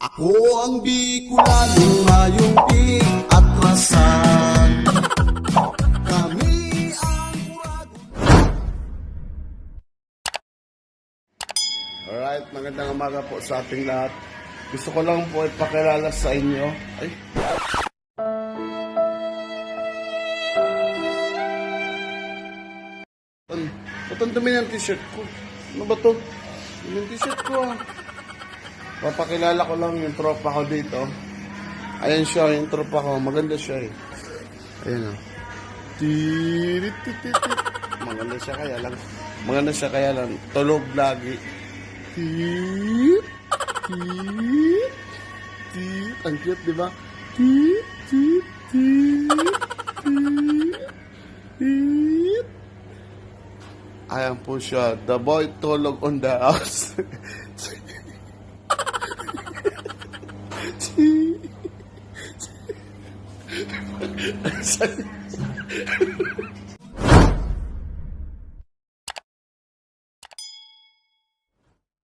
Ako ang Bicolanong mayong pig at rasan. Kami ang Alright, magandang umaga po sa ating lahat. Gusto ko lang po ipakilala sa inyo. Ay. Ba't ang dumi ng t-shirt ko? Ano ba to? Yung t-shirt ko ah. Papakilala ko lang yung tropa ko dito. Ayan siya, yung tropa ko. Maganda siya eh. Ayan ah. Tirit. Maganda siya kaya lang. Tulog lagi. Tit. Ang cute, di ba? Tit. Ayan po siya. The boy tulog on the house.